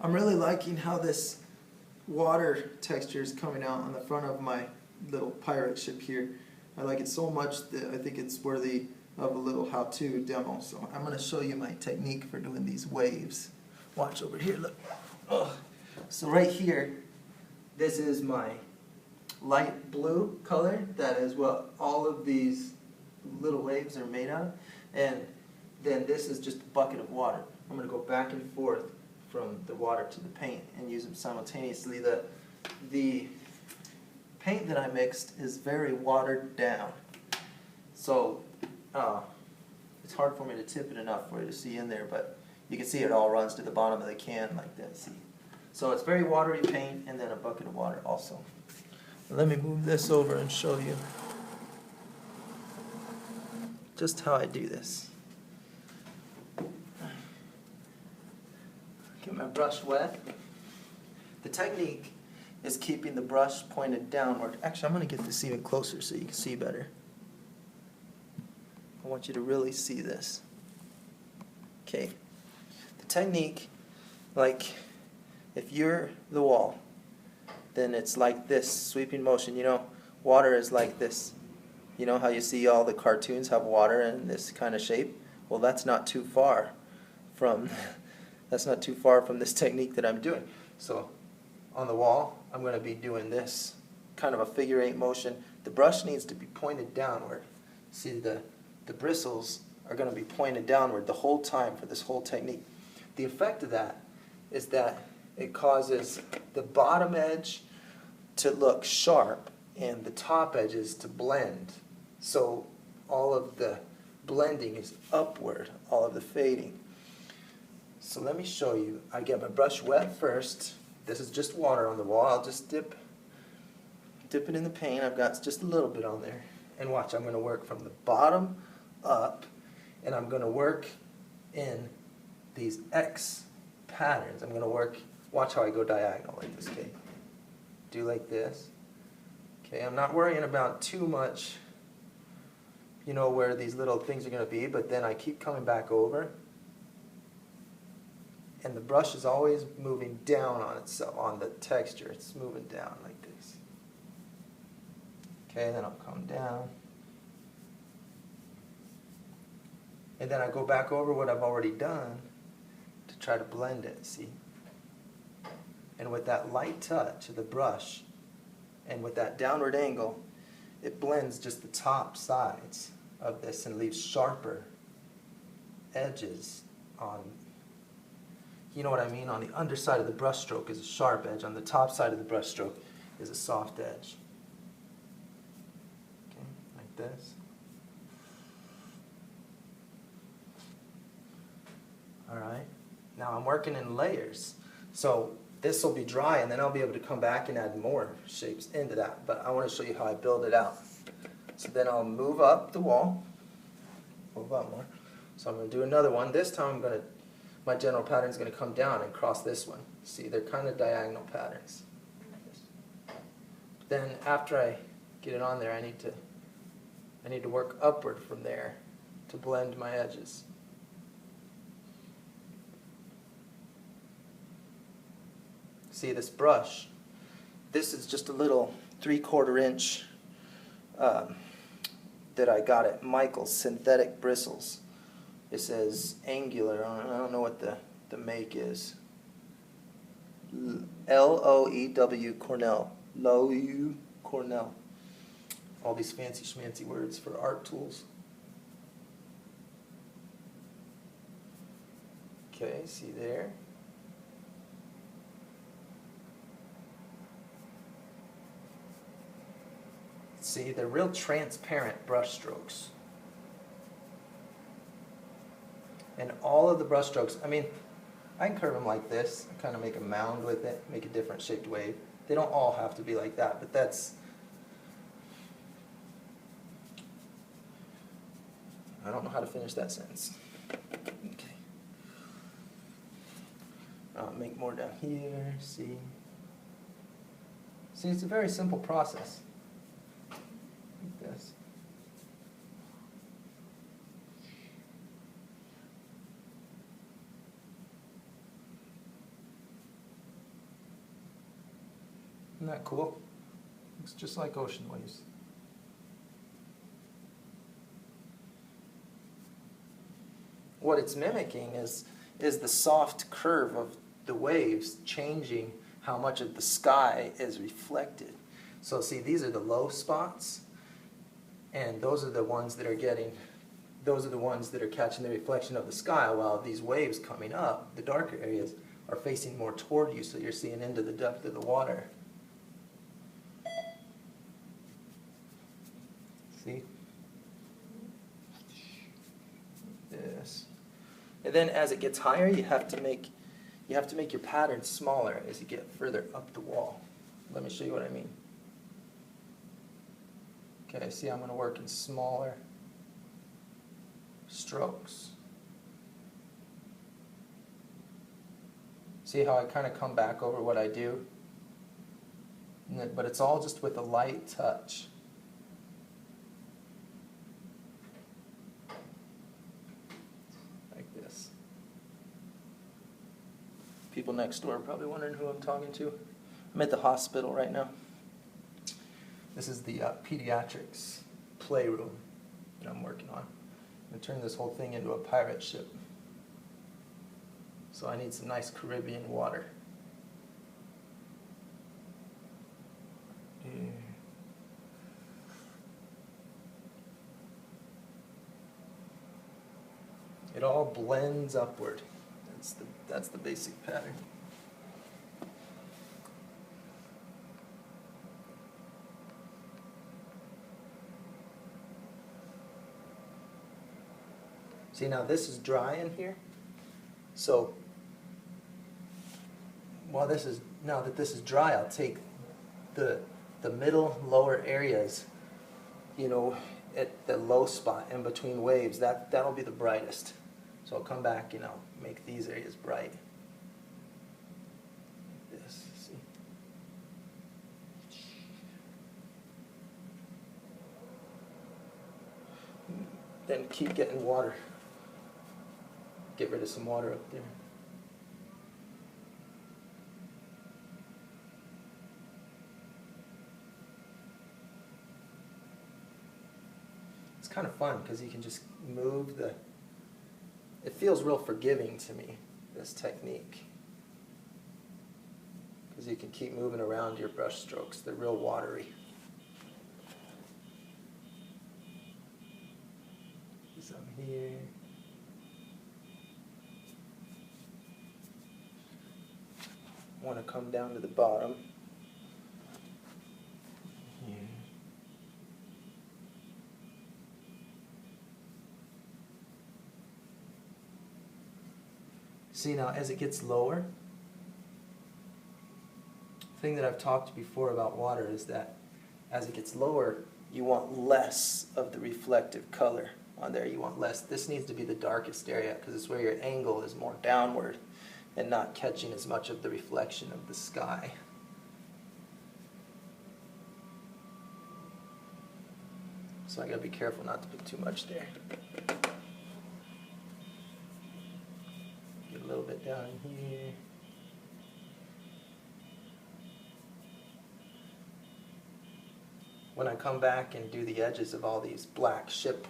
I'm really liking how this water texture is coming out on the front of my little pirate ship here. I like it so much that I think it's worthy of a little how-to demo. So I'm going to show you my technique for doing these waves. Watch over here, look. Ugh. So right here, this is my light blue color. That is what all of these little waves are made out of. And then this is just a bucket of water. I'm going to go back and forth from the water to the paint and use them simultaneously. The paint that I mixed is very watered down. So it's hard for me to tip it enough for you to see in there, but you can see it all runs to the bottom of the can like that. See? So it's very watery paint and then a bucket of water also. Let me move this over and show you just how I do this. Get my brush wet. The technique is keeping the brush pointed downward. Actually, I'm going to get this even closer so you can see better. I want you to really see this. Okay. The technique, like if you're the wall, then it's like this, sweeping motion. You know, water is like this. You know how you see all the cartoons have water in this kind of shape? Well, that's not too far from this technique that I'm doing. So on the wall, I'm going to be doing this kind of a figure 8 motion. The brush needs to be pointed downward. See, the bristles are going to be pointed downward the whole time for this whole technique. The effect of that is that it causes the bottom edge to look sharp and the top edges to blend. So all of the blending is upward, all of the fading. So let me show you. I get my brush wet first. This is just water on the wall. I'll just dip it in the paint. I've got just a little bit on there. And watch, I'm going to work from the bottom up, and I'm going to work in these X patterns. I'm going to work, watch how I go diagonal like this, okay? Do like this. Okay, I'm not worrying about too much, you know, where these little things are going to be, but then I keep coming back over. And the brush is always moving down on itself, on the texture. It's moving down like this. Okay, then I'll come down. And then I go back over what I've already done to try to blend it, see? And with that light touch of the brush, and with that downward angle, it blends just the top sides of this and leaves sharper edges on, you know what I mean? On the underside of the brush stroke is a sharp edge. On the top side of the brush stroke is a soft edge. Okay, like this. Alright, now I'm working in layers. So this will be dry and then I'll be able to come back and add more shapes into that. But I want to show you how I build it out. So then I'll move up the wall. Move up more. So I'm going to do another one. This time my general pattern is going to come down and cross this one. See, they're kind of diagonal patterns. Then after I get it on there, I need to work upward from there to blend my edges. See, this brush, this is just a little 3/4 inch that I got at Michael's, synthetic bristles. It says Angular. I don't know what the make is. L-O-E-W Cornell. Loew Cornell. All these fancy schmancy words for art tools. Okay, see there? See, they're real transparent brush strokes. And all of the brush strokes, I mean, I can curve them like this, kind of make a mound with it, make a different shaped wave. They don't all have to be like that, but that's, I don't know how to finish that sentence. Okay. I'll make more down here, see. See, it's a very simple process. Like this. Isn't that cool? Looks just like ocean waves. What it's mimicking is the soft curve of the waves changing how much of the sky is reflected. So see, these are the low spots, and those are the ones that are catching the reflection of the sky, while these waves coming up, the darker areas, are facing more toward you, so you're seeing into the depth of the water. See? This. And then as it gets higher, you have to make your pattern smaller as you get further up the wall. Let me show you what I mean. Okay, see, I'm going to work in smaller strokes. See how I kind of come back over what I do? But it's all just with a light touch. Like this. People next door are probably wondering who I'm talking to. I'm at the hospital right now. This is the pediatrics playroom that I'm working on. I'm going to turn this whole thing into a pirate ship. So I need some nice Caribbean water. It all blends upward. That's the basic pattern. See, now this is dry in here. So now that this is dry, I'll take the middle lower areas, you know, at the low spot in between waves. That'll be the brightest. So I'll come back and I'll make these areas bright. Like this, see. Then keep getting water. Get rid of some water up there. It's kind of fun because you can just move it feels real forgiving to me, this technique. Because you can keep moving around your brush strokes. They're real watery. Some here. Want to come down to the bottom. Here. See, now as it gets lower, the thing that I've talked before about water is that as it gets lower, you want less of the reflective color on there. You want less. This needs to be the darkest area because it's where your angle is more downward and not catching as much of the reflection of the sky. So I gotta be careful not to put too much there. Get a little bit down here. When I come back and do the edges of all these black ship